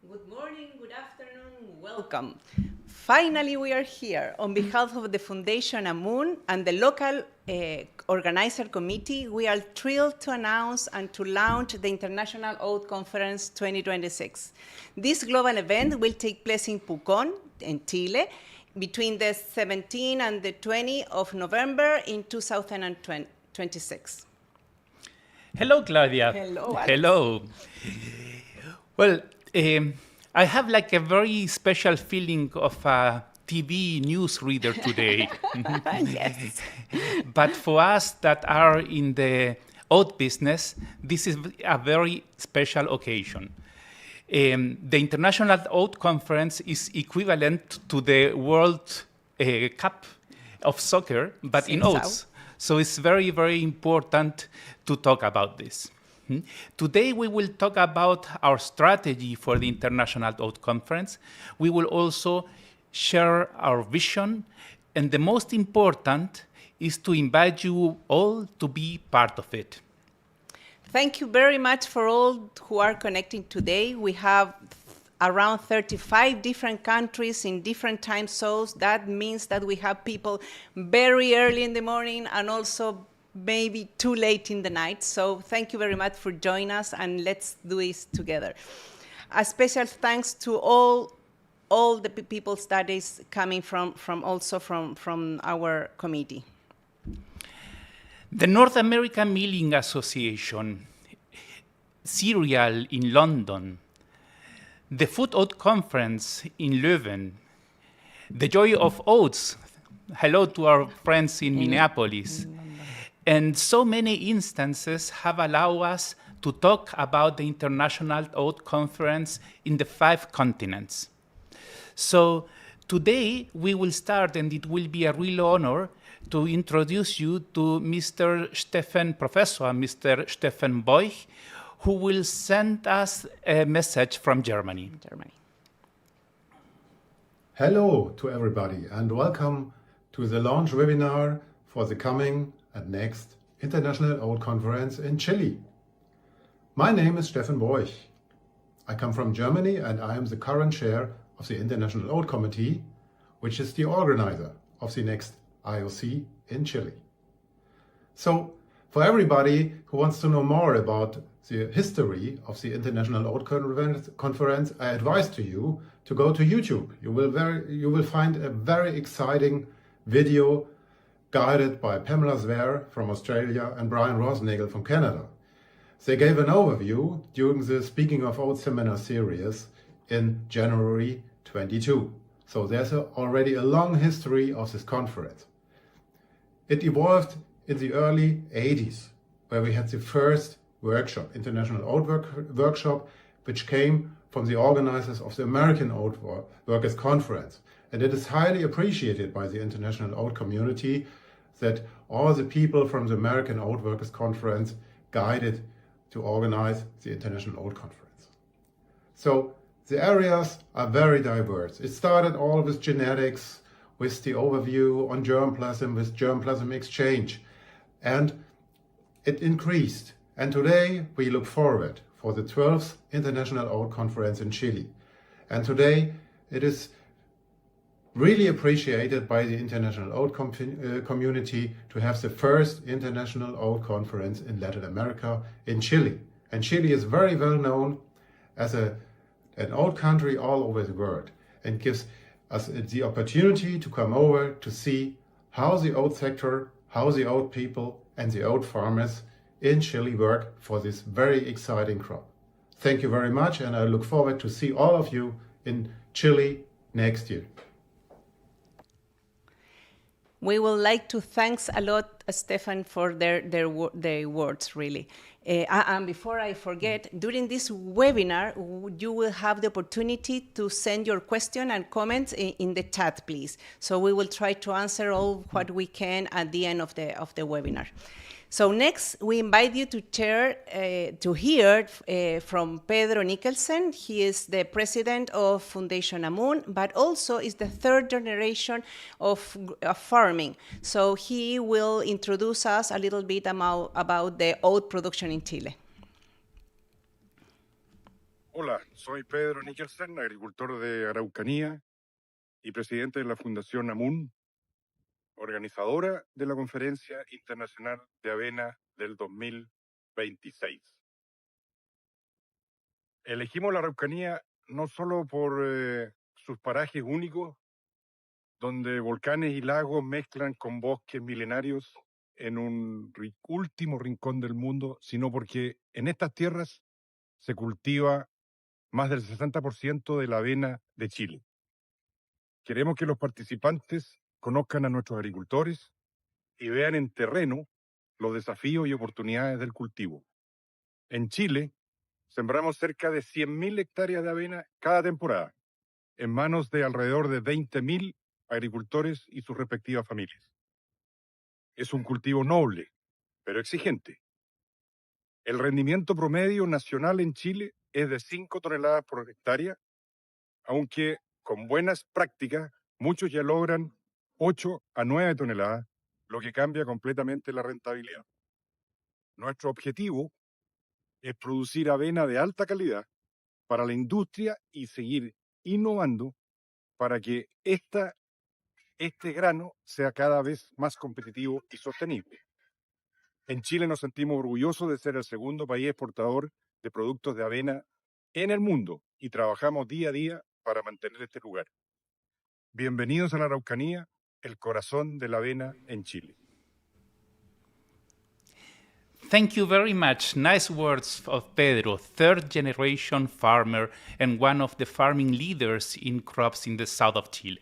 Good morning, good afternoon, welcome. Finally, we are here. On behalf of the Foundation Amun and the local organizer committee, we are thrilled to announce and to launch the International OAT Conference 2026. This global event will take place in Pucón, in Chile, between the 17th and the 20th of November in 2026. Hello, Claudia. Hello, Alex. Hello. Well, I have like a very special feeling of a TV news reader today. Yes. But for us that are in the oat business, this is a very special occasion. The International Oat Conference is equivalent to the World Cup of soccer, but in oats. So it's very, very important to talk about this. Today we will talk about our strategy for the International Oat Conference. We will also share our vision, and the most important is to invite you all to be part of it. Thank you very much for all who are connecting today. We have around 35 different countries in different time zones. That means that we have people very early in the morning and also maybe too late in the night. So thank you very much for joining us, and let's do this together. A special thanks to all the people that is coming from our committee. The North American Milling Association, Cereal in London, the Food Oat Conference in Leuven, the Joy of Oats, hello to our friends in Minneapolis, and so many instances have allowed us to talk about the International Oat Conference in the 5 continents. So today we will start, and it will be a real honor to introduce you to Mr. Stefan Boich, who will send us a message from Germany. Hello to everybody, and welcome to the launch webinar for the coming and next International Oat Conference in Chile. My name is Stefan Boich. I come from Germany, and I am the current chair of the International Oat Committee, which is the organizer of the next IOC in Chile. So, for everybody who wants to know more about the history of the International Oat Conference, I advise to you to go to YouTube. You will find a very exciting video guided by Pamela Zver from Australia and Brian Rosnagel from Canada. They gave an overview during the Speaking of Oats seminar series in January 22. So there's already a long history of this conference. It evolved in the early 80s, where we had the first workshop, International Oat Workshop, which came from the organizers of the American Oat Workers Conference. And it is highly appreciated by the international oat community that all the people from the American Oat Workers Conference guided to organize the International Oat Conference. So the areas are very diverse. It started all with genetics, with the overview on germplasm, with germplasm exchange, and it increased. And today we look forward for the 12th International Oat Conference in Chile. And today it is really appreciated by the international oat community to have the first International Oat Conference in Latin America in Chile. And Chile is very well known as an oat country all over the world, and gives us the opportunity to come over to see how the oat sector, how the oat people and the oat farmers in Chile work for this very exciting crop. Thank you very much, and I look forward to see all of you in Chile next year. We would like to thank a lot, Stefan, for their words, really. And before I forget, during this webinar, you will have the opportunity to send your question and comments in the chat, please. So we will try to answer all what we can at the end of the webinar. So next, we invite you to hear from Pedro Nicholson. He is the president of Foundation Amun, but also is the third generation of farming. So he will introduce us a little bit about the oat production in Chile. Hola, soy Pedro Nicholson, agricultor de Araucanía y presidente de la Fundación AMUN, organizadora de la Conferencia Internacional de Avena del 2026. Elegimos la Araucanía no solo por sus parajes únicos, donde volcanes y lagos mezclan con bosques milenarios en un último rincón del mundo, sino porque en estas tierras se cultiva más del 60% de la avena de Chile. Queremos que los participantes conozcan a nuestros agricultores y vean en terreno los desafíos y oportunidades del cultivo. En Chile, sembramos cerca de 100.000 hectáreas de avena cada temporada, en manos de alrededor de 20.000 agricultores y sus respectivas familias. Es un cultivo noble, pero exigente. El rendimiento promedio nacional en Chile es de 5 toneladas por hectárea, aunque con buenas prácticas muchos ya logran 8 a 9 toneladas, lo que cambia completamente la rentabilidad. Nuestro objetivo es producir avena de alta calidad para la industria y seguir innovando para que este grano sea cada vez más competitivo y sostenible. En Chile nos sentimos orgullosos de ser el segundo país exportador de productos de avena en el mundo y trabajamos día a día para mantener este lugar. Bienvenidos a la Araucanía, el corazón de la avena en Chile. Thank you very much. Nice words of Pedro, third generation farmer and one of the farming leaders in crops in the south of Chile.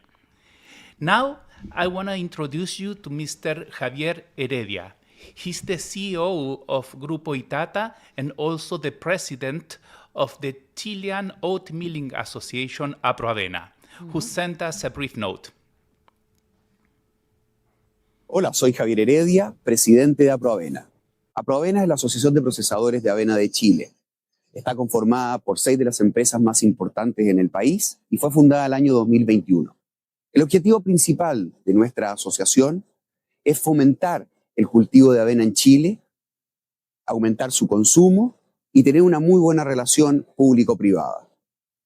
Now, I want to introduce you to Mr. Javier Heredia. He's the CEO of Grupo Itata and also the president of the Chilean Oat Milling Association, Avena, who sent us a brief note. Hola, soy Javier Heredia, presidente de Avena. Avena es la Asociación de Procesadores de Avena de Chile. Está conformada por 6 de las empresas más importantes en el país y fue fundada el año 2021. El objetivo principal de nuestra asociación es fomentar el cultivo de avena en Chile, aumentar su consumo y tener una muy buena relación público-privada.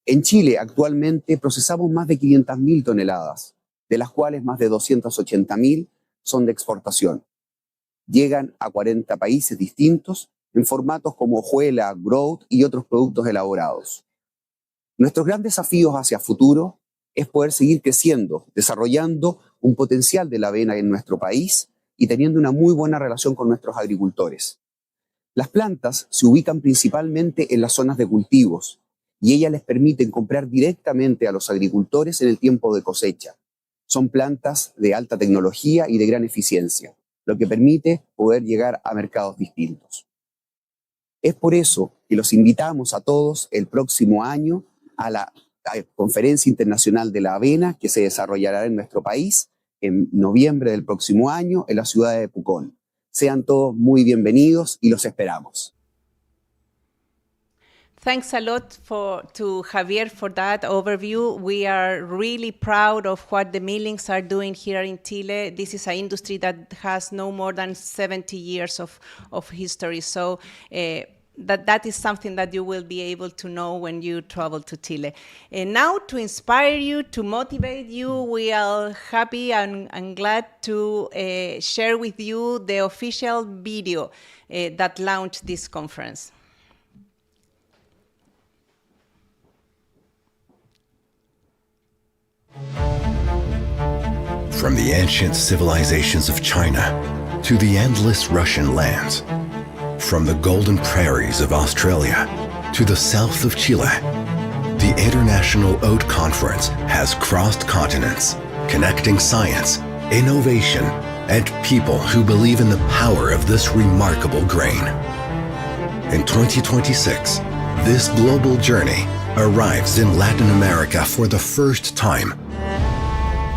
En Chile actualmente procesamos más de 500.000 toneladas, de las cuales más de 280.000 son de exportación. Llegan a 40 países distintos en formatos como hojuela, grout y otros productos elaborados. Nuestros grandes desafíos hacia futuro es poder seguir creciendo, desarrollando un potencial de la avena en nuestro país y teniendo una muy buena relación con nuestros agricultores. Las plantas se ubican principalmente en las zonas de cultivos y ellas les permiten comprar directamente a los agricultores en el tiempo de cosecha. Son plantas de alta tecnología y de gran eficiencia, lo que permite poder llegar a mercados distintos. Es por eso que los invitamos a todos el próximo año a la Conferencia Internacional de la Avena, que se desarrollará en nuestro país en noviembre del próximo año en la ciudad de Pucón. Sean todos muy bienvenidos y los esperamos. Thanks a lot to Javier for that overview. We are really proud of what the millings are doing here in Chile. This is an industry that has no more than 70 years of history. So that is something that you will be able to know when you travel to Chile. And now, to inspire you, to motivate you, we are happy and glad to share with you the official video that launched this conference. From the ancient civilizations of China to the endless Russian lands, from the golden prairies of Australia to the south of Chile, the International Oat Conference has crossed continents, connecting science, innovation, and people who believe in the power of this remarkable grain. In 2026, this global journey arrives in Latin America for the first time,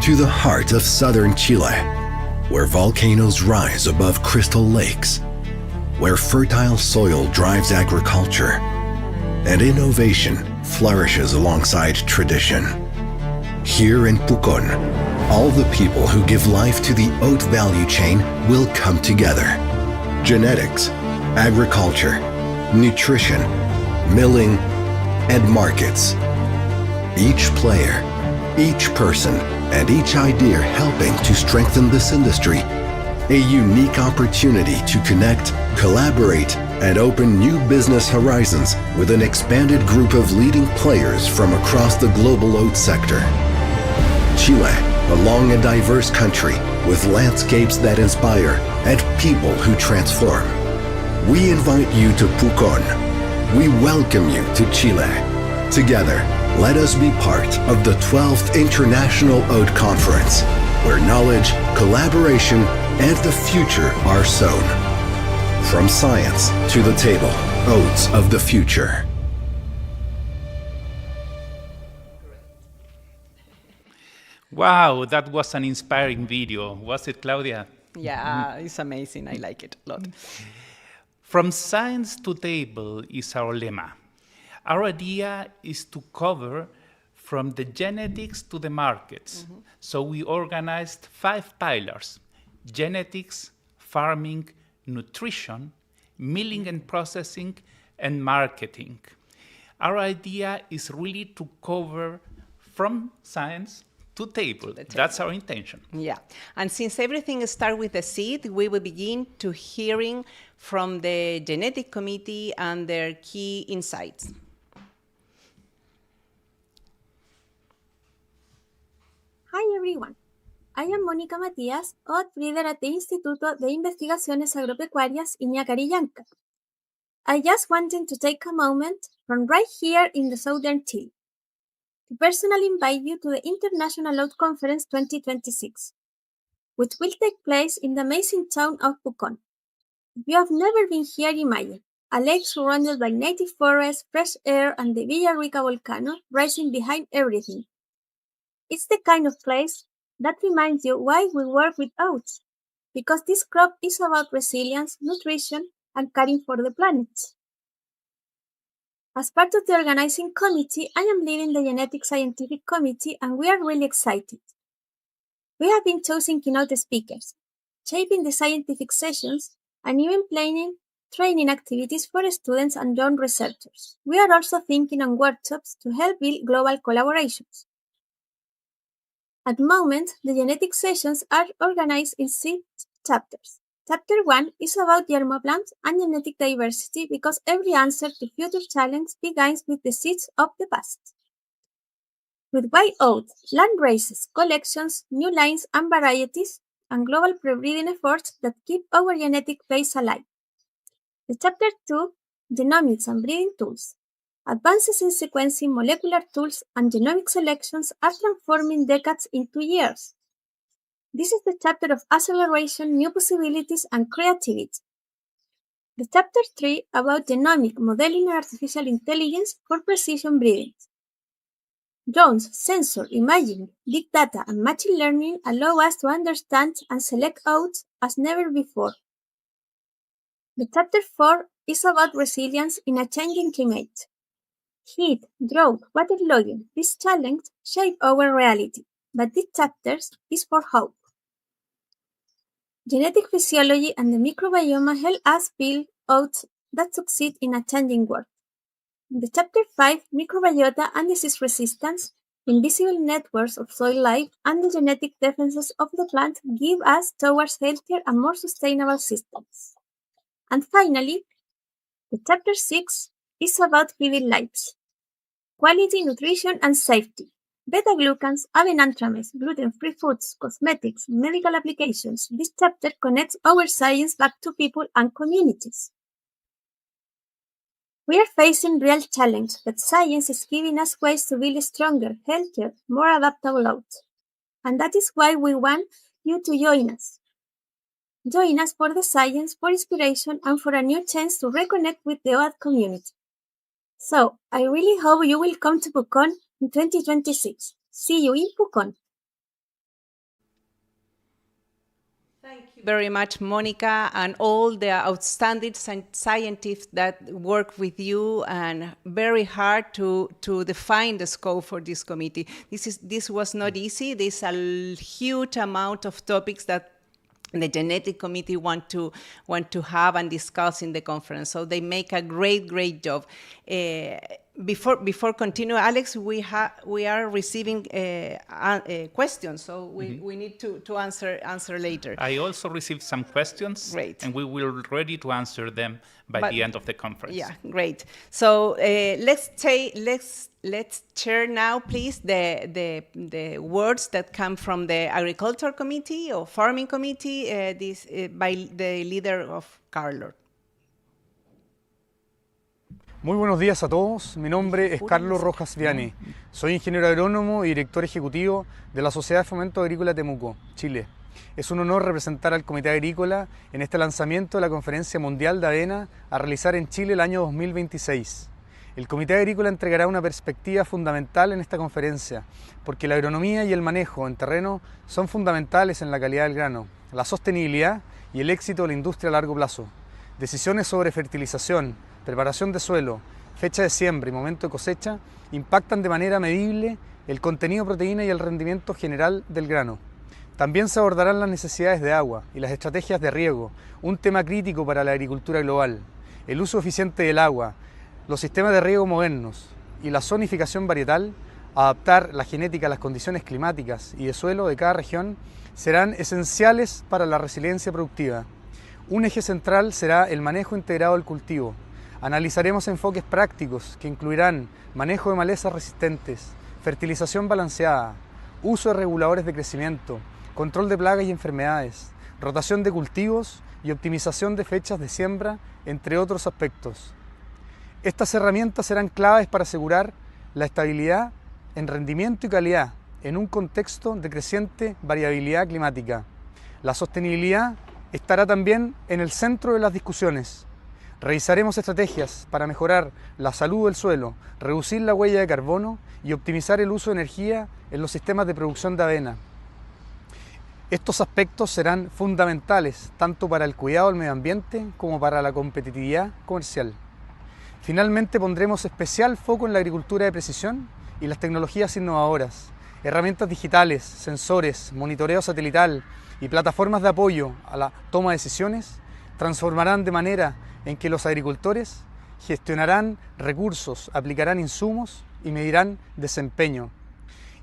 to the heart of southern Chile, where volcanoes rise above crystal lakes, where fertile soil drives agriculture, and innovation flourishes alongside tradition. Here in Pucón, all the people who give life to the oat value chain will come together. Genetics, agriculture, nutrition, milling, and markets. Each player, each person, and each idea helping to strengthen this industry. A unique opportunity to connect, collaborate, and open new business horizons with an expanded group of leading players from across the global oat sector. Chile, a long and diverse country with landscapes that inspire and people who transform. We invite you to Pucón. We welcome you to Chile. Together, let us be part of the 12th International Oat Conference, where knowledge, collaboration, and the future are sown. From science to the table, oats of the future. Wow, that was an inspiring video. Was it, Claudia? Yeah, it's amazing. I like it a lot. From science to table is our lemma. Our idea is to cover from the genetics to the markets. So we organized 5 pillars: genetics, farming, nutrition, milling and processing, and marketing. Our idea is really to cover from science to table. That's our intention. Yeah, and since everything starts with the seed, we will begin to hearing from the genetic committee and their key insights. Hi everyone, I am Mónica Matías, OAT breeder at the Instituto de Investigaciones Agropecuarias Iñacarillanca. I just wanted to take a moment from right here in the southern Chile to personally invite you to the International Oat Conference 2026, which will take place in the amazing town of Pucón. If you have never been here, imagine a lake surrounded by native forests, fresh air, and the Villarrica volcano rising behind everything. It's the kind of place that reminds you why we work with oats, because this crop is about resilience, nutrition, and caring for the planet. As part of the organizing committee, I am leading the Genetic Scientific Committee, and we are really excited. We have been choosing keynote speakers, shaping the scientific sessions, and even planning training activities for students and young researchers. We are also thinking on workshops to help build global collaborations. At the moment, the genetic sessions are organized in 6 chapters. Chapter 1 is about germplants and genetic diversity because every answer to future challenges begins with the seeds of the past. With wild oats, land races, collections, new lines and varieties, and global pre-breeding efforts that keep our genetic base alive. The Chapter 2, Genomics and Breeding Tools. Advances in sequencing, molecular tools, and genomic selections are transforming decades into years. This is the chapter of acceleration, new possibilities, and creativity. The Chapter 3 about genomic modeling and artificial intelligence for precision breeding. Drones, sensor, imaging, big data, and machine learning allow us to understand and select oats as never before. The Chapter 4 is about resilience in a changing climate. Heat, drought, waterlogging, these challenges shape our reality, but this chapter is for hope. Genetic physiology and the microbiome help us build oats that succeed in a changing world. In the Chapter 5, Microbiota and Disease Resistance, invisible networks of soil life and the genetic defenses of the plant give us towards healthier and more sustainable systems. And finally, the Chapter 6 is about feeding lives. Quality, nutrition, and safety. Beta-glucans, avenantrames, gluten-free foods, cosmetics, medical applications. This chapter connects our science back to people and communities. We are facing real challenges, but science is giving us ways to build stronger, healthier, more adaptable oats. And that is why we want you to join us. Join us for the science, for inspiration, and for a new chance to reconnect with the OAT community. So, I really hope you will come to Pucón in 2026. See you in Pucón. Thank you very much, Monica, and all the outstanding scientists that work with you and very hard to define the scope for this committee. This was not easy. There's a huge amount of topics that the genetic committee want to have and discuss in the conference. So they make a great job. before continue, Alex, we are receiving questions, so we need to answer later. I also received some questions, Great. and we will ready to answer them by the end of the conference. Yeah, great. So let's share now, please, the words that come from the Agriculture Committee or Farming Committee, by the leader of Carlos. Muy buenos días a todos, mi nombre es Carlos Rojas Viani, soy ingeniero agrónomo y director ejecutivo de la Sociedad de Fomento Agrícola Temuco, Chile. Es un honor representar al Comité Agrícola en este lanzamiento de la Conferencia Mundial de Avena a realizar en Chile el año 2026. El Comité Agrícola entregará una perspectiva fundamental en esta conferencia, porque la agronomía y el manejo en terreno son fundamentales en la calidad del grano, la sostenibilidad y el éxito de la industria a largo plazo. Decisiones sobre fertilización, preparación de suelo, fecha de siembra y momento de cosecha impactan de manera medible el contenido de proteína y el rendimiento general del grano. También se abordarán las necesidades de agua y las estrategias de riego, un tema crítico para la agricultura global, el uso eficiente del agua, los sistemas de riego modernos y la zonificación varietal. Adaptar la genética a las condiciones climáticas y de suelo de cada región serán esenciales para la resiliencia productiva. Un eje central será el manejo integrado del cultivo. Analizaremos enfoques prácticos que incluirán manejo de malezas resistentes, fertilización balanceada, uso de reguladores de crecimiento, control de plagas y enfermedades, rotación de cultivos y optimización de fechas de siembra, entre otros aspectos. Estas herramientas serán claves para asegurar la estabilidad en rendimiento y calidad en un contexto de creciente variabilidad climática. La sostenibilidad estará también en el centro de las discusiones. Revisaremos estrategias para mejorar la salud del suelo, reducir la huella de carbono y optimizar el uso de energía en los sistemas de producción de avena. Estos aspectos serán fundamentales tanto para el cuidado del medio ambiente como para la competitividad comercial. Finalmente pondremos especial foco en la agricultura de precisión y las tecnologías innovadoras. Herramientas digitales, sensores, monitoreo satelital y plataformas de apoyo a la toma de decisiones transformarán de manera en que los agricultores gestionarán recursos, aplicarán insumos y medirán desempeño.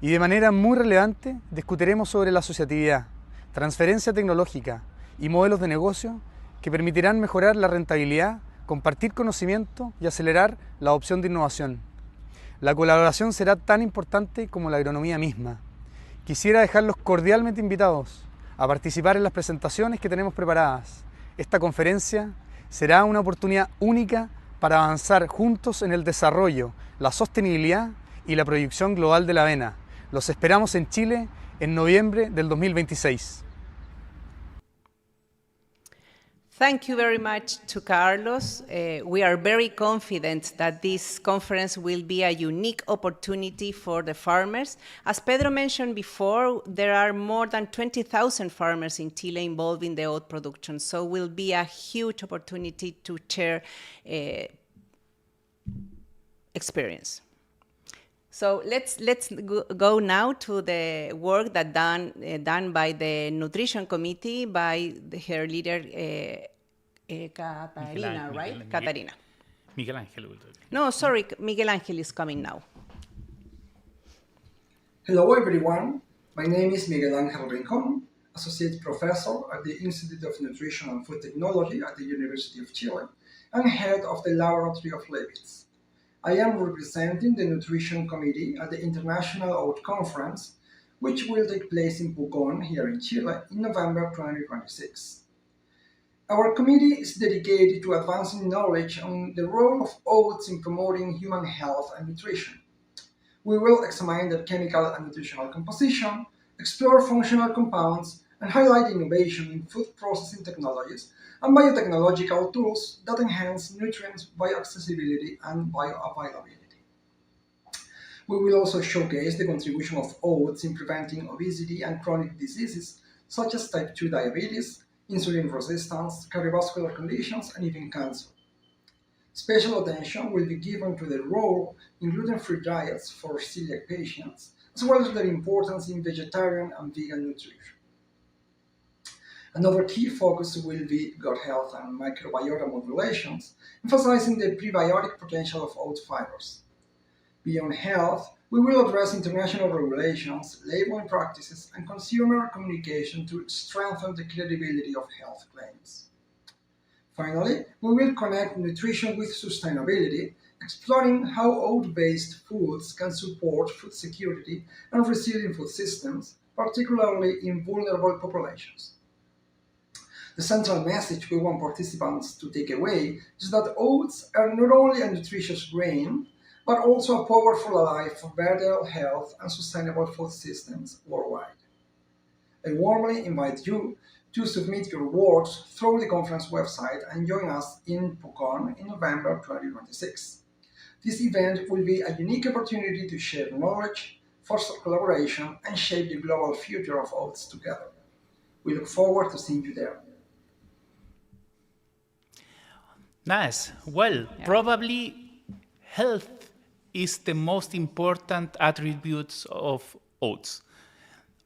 Y de manera muy relevante discutiremos sobre la asociatividad, transferencia tecnológica y modelos de negocio que permitirán mejorar la rentabilidad, compartir conocimiento y acelerar la adopción de innovación. La colaboración será tan importante como la agronomía misma. Quisiera dejarlos cordialmente invitados a participar en las presentaciones que tenemos preparadas. Esta conferencia será una oportunidad única para avanzar juntos en el desarrollo, la sostenibilidad y la proyección global de la avena. Los esperamos en Chile en noviembre del 2026. Thank you very much to Carlos. We are very confident that this conference will be a unique opportunity for the farmers. As Pedro mentioned before, there are more than 20,000 farmers in Chile involved in the oat production, so will be a huge opportunity to share experience. So let's go now to the work that done by the Nutrition Committee by her leader, Catarina, right? Catarina. Miguel Ángel will do it. No, sorry, Miguel Ángel is coming now. Hello everyone, my name is Miguel Ángel Rincón, Associate Professor at the Institute of Nutrition and Food Technology at the University of Chile and Head of the Laboratory of Lipids. I am representing the Nutrition Committee at the International OAT Conference, which will take place in Pucón, here in Chile, in November 2026. Our committee is dedicated to advancing knowledge on the role of oats in promoting human health and nutrition. We will examine their chemical and nutritional composition, explore functional compounds, and highlight innovation in food processing technologies and biotechnological tools that enhance nutrients bioaccessibility and bioavailability. We will also showcase the contribution of oats in preventing obesity and chronic diseases such as type 2 diabetes, insulin resistance, cardiovascular conditions, and even cancer. Special attention will be given to the role in gluten-free diets for celiac patients, as well as their importance in vegetarian and vegan nutrition. Another key focus will be gut health and microbiota modulations, emphasizing the prebiotic potential of oat fibers. Beyond health, we will address international regulations, labeling practices, and consumer communication to strengthen the credibility of health claims. Finally, we will connect nutrition with sustainability, exploring how oat-based foods can support food security and resilient food systems, particularly in vulnerable populations. The central message we want participants to take away is that oats are not only a nutritious grain, but also a powerful ally for better health and sustainable food systems worldwide. I warmly invite you to submit your works through the conference website and join us in Pucón in November 2026. This event will be a unique opportunity to share knowledge, foster collaboration, and shape the global future of oats together. We look forward to seeing you there. Nice. Well, probably health is the most important attributes of oats.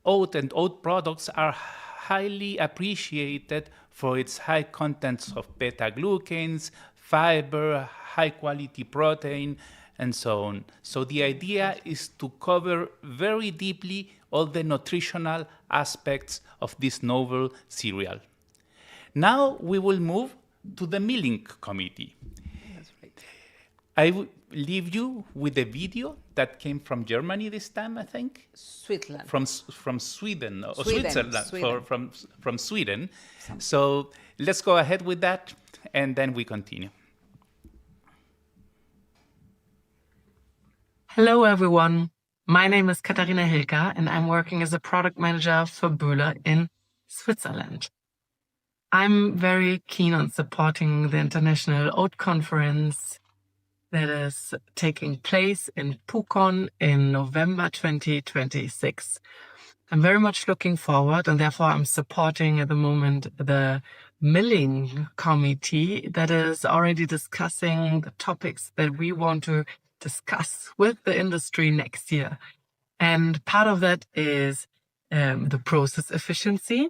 Oat and oat products are highly appreciated for its high contents of beta-glucans, fiber, high-quality protein, and so on. So the idea is to cover very deeply all the nutritional aspects of this novel cereal. Now we will move to the milling committee. That's right. I will leave you with a video that came from Germany this time, I think. Switzerland. From Sweden, or Sweden, Switzerland, Sweden. from Sweden. So let's go ahead with that, and then we continue. Hello, everyone. My name is Katharina Hilka, and I'm working as a product manager for Böhler in Switzerland. I'm very keen on supporting the International Oat Conference that is taking place in Pucón in November 2026. I'm very much looking forward, and therefore I'm supporting at the moment the milling committee that is already discussing the topics that we want to discuss with the industry next year. And part of that is the process efficiency,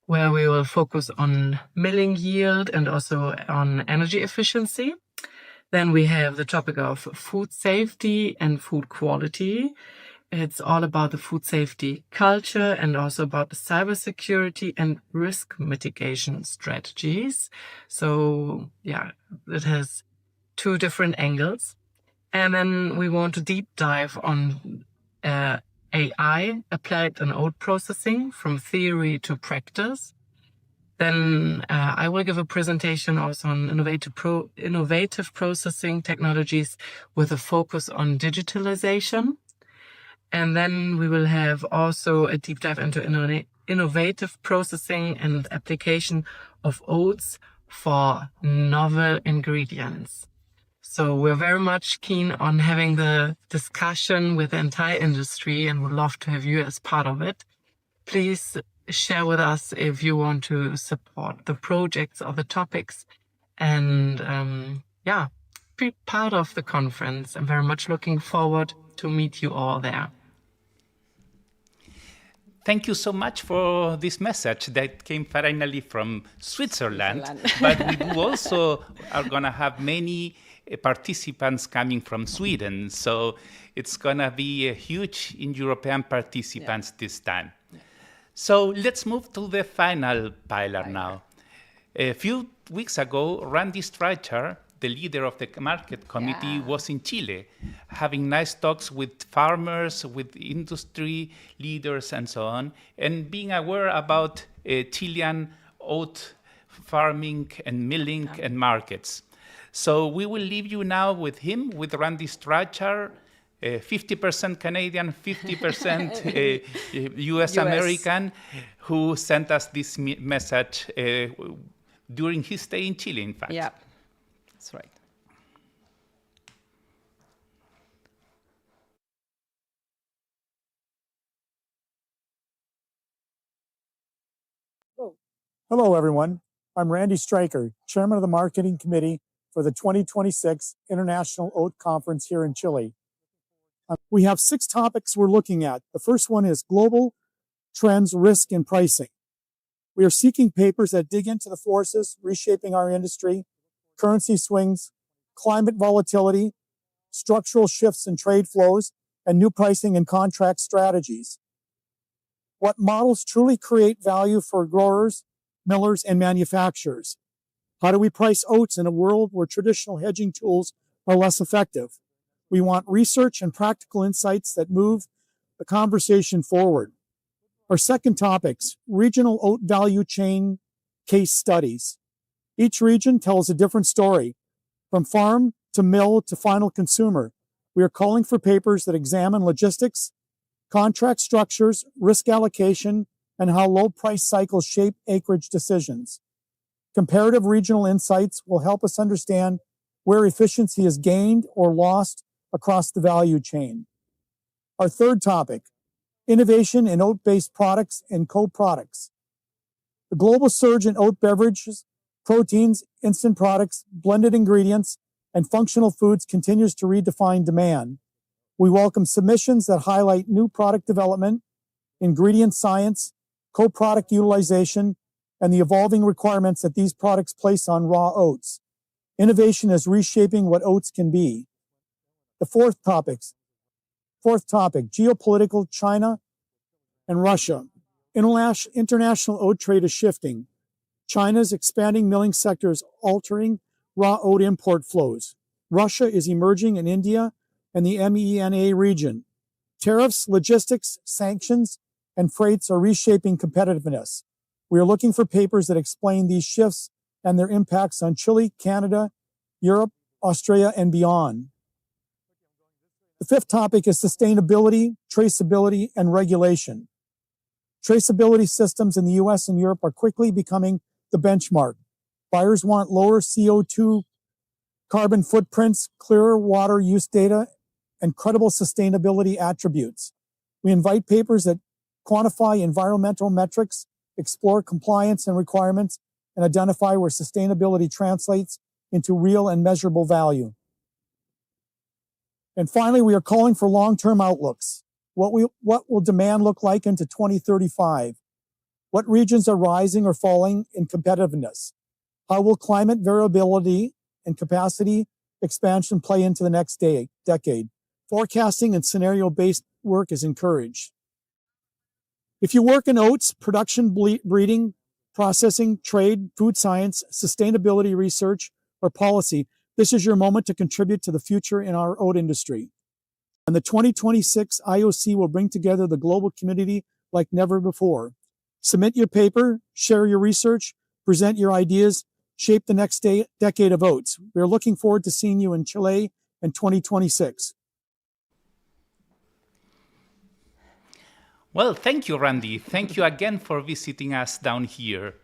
where we will focus on milling yield and also on energy efficiency. Then we have the topic of food safety and food quality. It's all about the food safety culture and also about the cybersecurity and risk mitigation strategies. So yeah, it has two different angles. And then we want to deep dive on AI applied in oat processing from theory to practice. Then I will give a presentation also on innovative processing technologies with a focus on digitalization. And then we will have also a deep dive into innovative processing and application of oats for novel ingredients. So we're very much keen on having the discussion with the entire industry and would love to have you as part of it. Please share with us if you want to support the projects or the topics and be part of the conference. I'm very much looking forward to meet you all there. Thank you so much for this message that came finally from Switzerland. But we do also are going to have many participants coming from Sweden. So it's going to be a huge in European participants this time. So let's move to the final pillar now. A few weeks ago, Randy Streicher, the leader of the market committee, was in Chile, having nice talks with farmers, with industry leaders, and so on, and being aware about Chilean oat farming and milling and markets. So we will leave you now with him, with Randy Streicher, 50% Canadian, 50% US American, who sent us this message during his stay in Chile, in fact. Yeah, that's right. Hello, everyone. I'm Randy Streicher, Chairman of the Marketing Committee for the 2026 International Oat Conference here in Chile. We have 6 topics we're looking at. The first one is global trends, risk, and pricing. We are seeking papers that dig into the forces reshaping our industry, currency swings, climate volatility, structural shifts in trade flows, and new pricing and contract strategies. What models truly create value for growers, millers, and manufacturers? How do we price oats in a world where traditional hedging tools are less effective? We want research and practical insights that move the conversation forward. Our second topics, regional oat value chain case studies. Each region tells a different story, from farm to mill to final consumer. We are calling for papers that examine logistics, contract structures, risk allocation, and how low price cycles shape acreage decisions. Comparative regional insights will help us understand where efficiency is gained or lost across the value chain. Our third topic, innovation in oat-based products and co-products. The global surge in oat beverages, proteins, instant products, blended ingredients, and functional foods continues to redefine demand. We welcome submissions that highlight new product development, ingredient science, co-product utilization, and the evolving requirements that these products place on raw oats. Innovation is reshaping what oats can be. The fourth topic, geopolitical, China and Russia. International oat trade is shifting. China's expanding milling sector is altering raw oat import flows. Russia is emerging in India and the MENA region. Tariffs, logistics, sanctions, and freights are reshaping competitiveness. We are looking for papers that explain these shifts and their impacts on Chile, Canada, Europe, Australia, and beyond. The fifth topic is sustainability, traceability, and regulation. Traceability systems in the US and Europe are quickly becoming the benchmark. Buyers want lower CO2 carbon footprints, clearer water use data, and credible sustainability attributes. We invite papers that quantify environmental metrics, explore compliance and requirements, and identify where sustainability translates into real and measurable value. And finally, we are calling for long-term outlooks. What will demand look like into 2035? What regions are rising or falling in competitiveness? How will climate variability and capacity expansion play into the next decade? Forecasting and scenario-based work is encouraged. If you work in oats, production, breeding, processing, trade, food science, sustainability research, or policy, this is your moment to contribute to the future in our oat industry. And the 2026 IOC will bring together the global community like never before. Submit your paper, share your research, present your ideas, shape the next decade of oats. We are looking forward to seeing you in Chile in 2026. Well, thank you, Randy. Thank you again for visiting us down here.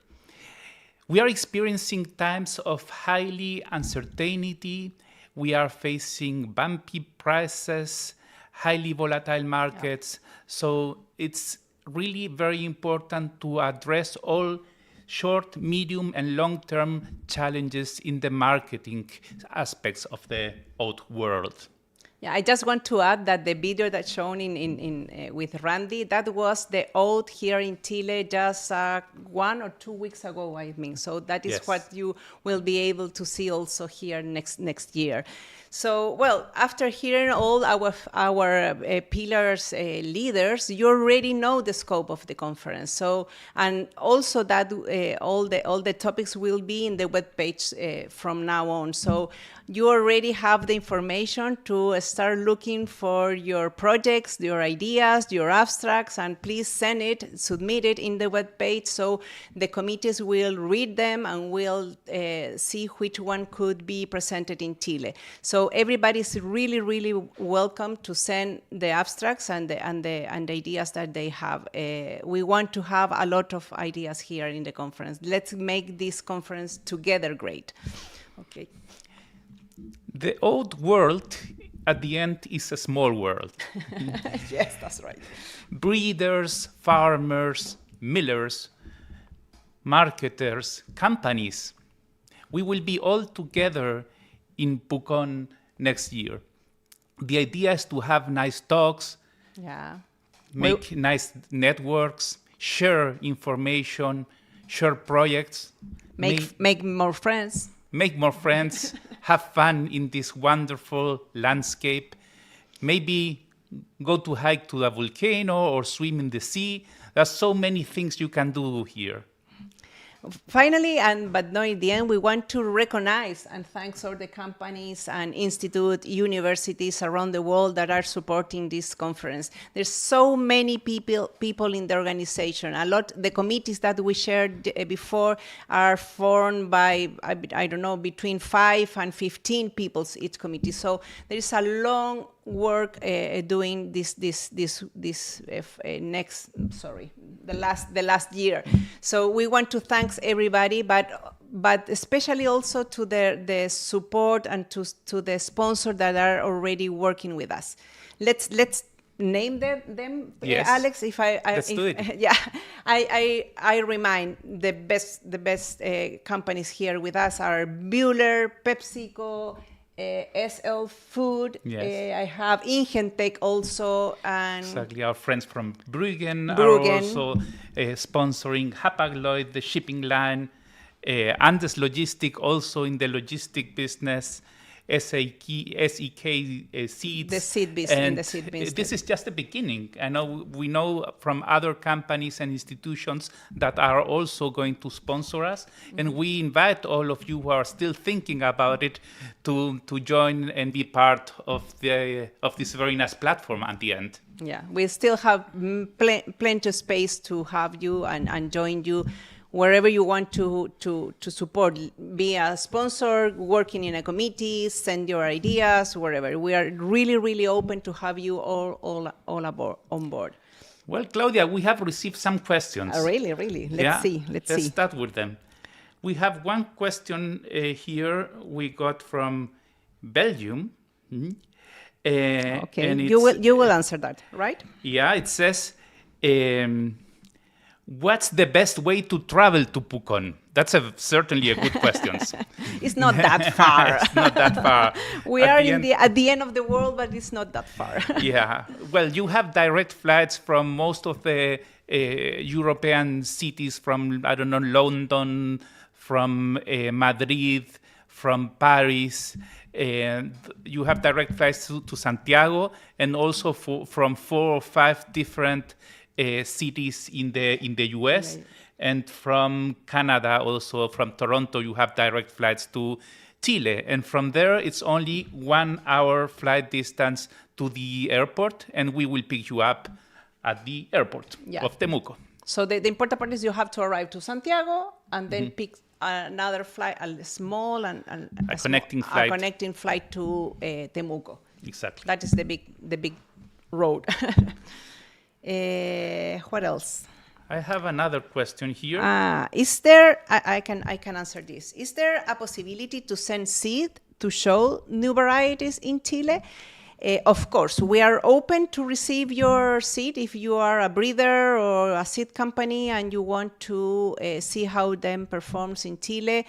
We are experiencing times of highly uncertainty. We are facing bumpy prices, highly volatile markets. So it's really very important to address all short, medium, and long-term challenges in the marketing aspects of the oat world. Yeah, I just want to add that the video that's shown with Randy, that was the oat here in Chile just 1 or 2 weeks ago, I mean. So that is what you will be able to see also here next year. So, well, after hearing all our pillars leaders, you already know the scope of the conference. So, and also that all the topics will be in the webpage from now on. So you already have the information to start looking for your projects, your ideas, your abstracts, and please submit it in the webpage so the committees will read them and will see which one could be presented in Chile. So everybody is really, really welcome to send the abstracts and the ideas that they have. We want to have a lot of ideas here in the conference. Let's make this conference together great. Okay. The oat world, at the end, is a small world. Yes, that's right. Breeders, farmers, millers, marketers, companies. We will be all together in Pucón next year. The idea is to have nice talks, make nice networks, share information, share projects. Make more friends. make more friends, have fun in this wonderful landscape. Maybe go to hike to a volcano or swim in the sea. There's so many things you can do here. Finally, but not in the end, we want to recognize and thank all the companies and institutes, universities around the world that are supporting this conference. There's so many people in the organization. The committees that we shared before are formed by, I don't know, between 5 and 15 people each committee. So there is a long work doing the last year. So we want to thank everybody, but especially also to the support and to the sponsors that are already working with us. Let's name them. Yes. Alex. Let's do it. Yeah, I remind the best companies here with us are Buehler, PepsiCo, SL Food. Yes. I have Ingentech also, and exactly, our friends from Bruggen are also sponsoring Hapag-Lloyd, the shipping line, Andes Logistic also in the logistic business, SEK Seeds. The seed business. This is just the beginning. We know from other companies and institutions that are also going to sponsor us, and we invite all of you who are still thinking about it to join and be part of this very nice platform at the end. Yeah, we still have plenty of space to have you and join you wherever you want to support, be a sponsor, working in a committee, send your ideas, wherever. We are really, really open to have you all on board. Well, Claudia, we have received some questions. Really? Let's see. Let's start with them. We have one question here we got from Belgium. Okay, and you will answer that, right? Yeah, it says, what's the best way to travel to Pucón? That's certainly a good question. It's not that far. It's not that far. We are at the end of the world, but it's not that far. Yeah. Well, you have direct flights from most of the European cities, from, I don't know, London, from Madrid, from Paris. And you have direct flights to Santiago, and also from 4 or 5 different cities in the US, right. And from Canada, also from Toronto, you have direct flights to Chile. And from there, it's only 1 hour flight distance to the airport, and we will pick you up at the airport of Temuco. So the important part is you have to arrive to Santiago and then pick another flight, a small and a connecting flight to Temuco. Exactly. That is the big road. What else? I have another question here. Is there? I can answer this. Is there a possibility to send seed to show new varieties in Chile? Of course, we are open to receive your seed if you are a breeder or a seed company and you want to see how them performs in Chile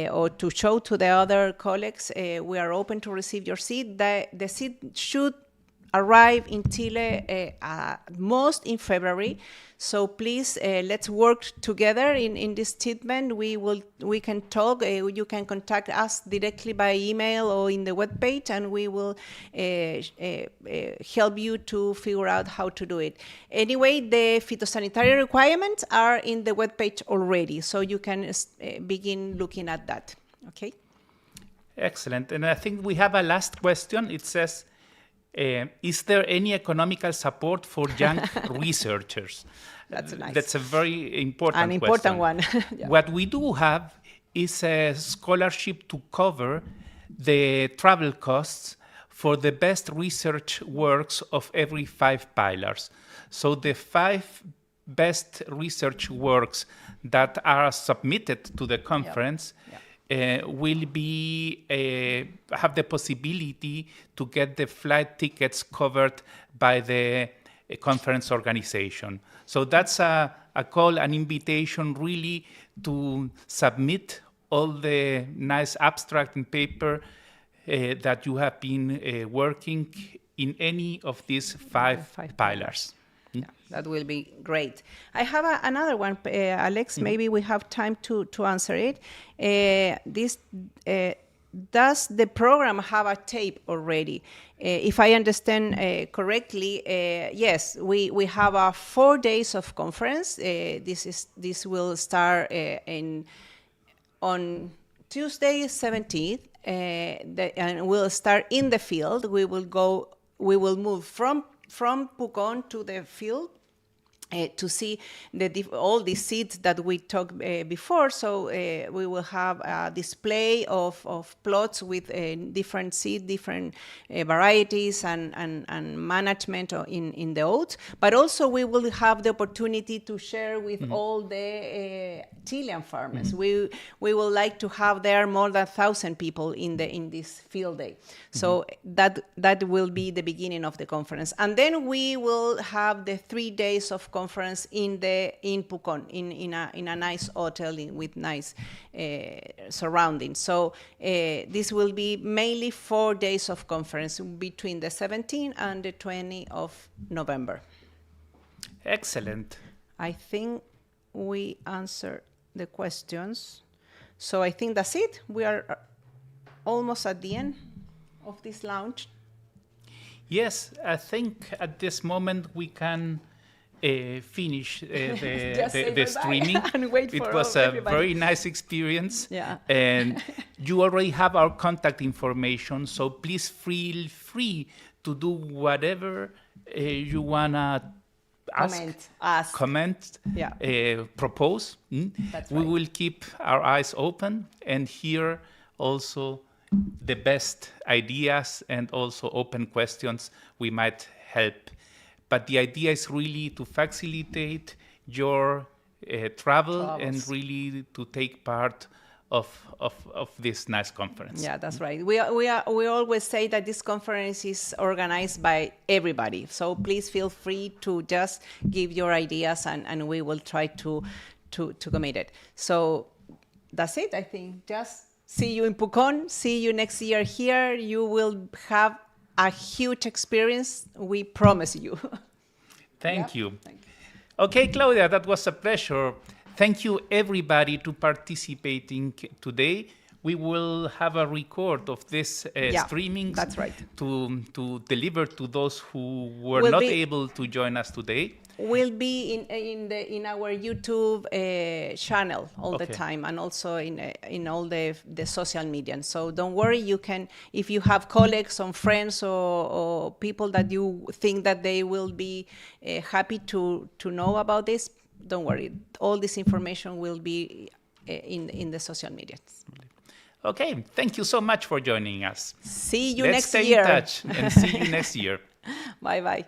or to show to the other colleagues. We are open to receive your seed. The seed should arrive in Chile most in February. So please, let's work together in this treatment. We can talk. You can contact us directly by email or in the webpage, and we will help you to figure out how to do it. Anyway, the phytosanitary requirements are in the webpage already, so you can begin looking at that. Okay. Excellent. And I think we have a last question. It says, is there any economical support for young researchers? That's a very important question. One. Yeah. What we do have is a scholarship to cover the travel costs for the best research works of every 5 pillars. So the 5 best research works that are submitted to the conference will be have the possibility to get the flight tickets covered by the conference organization. So that's a call, an invitation really to submit all the nice abstract and paper that you have been working in any of these 5 pillars. Yeah, that will be great. I have another one, Alex. Maybe we have time to answer it. Does the program have a tape already? If I understand correctly, yes, we have 4 days of conference. This will start on Tuesday, 17th, and we'll start in the field. We will move from Pucón to the field to see all the seeds that we talked before. So we will have a display of plots with different seed, different varieties and management in the oats. But also we will have the opportunity to share with all the Chilean farmers. We would like to have there more than 1,000 people in this field day. So that will be the beginning of the conference. And then we will have the 3 days of conference in Pucón, in a nice hotel with nice surroundings. So this will be mainly 4 days of conference between the 17th and the 20th of November. Excellent. I think we answered the questions. So I think that's it. We are almost at the end of this launch. Yes, I think at this moment we can finish the streaming. And wait for it was a everybody. very nice experience. Yeah. And you already have our contact information, so please feel free to do whatever you want to comment, propose. That's we right. will keep our eyes open and hear also the best ideas and also open questions we might help. But the idea is really to facilitate your travel and really to take part of this nice conference. Yeah, that's right. We always say that this conference is organized by everybody. So please feel free to just give your ideas and we will try to commit it. So that's it, I think. Just see you in Pucón. See you next year here. You will have a huge experience. We promise you. Thank you. Okay, Claudia, that was a pleasure. Thank you, everybody, to participating today. We will have a record of this streaming. That's right. To deliver to those who were not able to join us today. Will be in our YouTube channel all the time, and also in all the social media. So don't worry, you can, if you have colleagues or friends or people that you think that they will be happy to know about this, don't worry. All this information will be in the social media. Okay, thank you so much for joining us. See you Let's next stay year. in touch and see you next year. Bye-bye.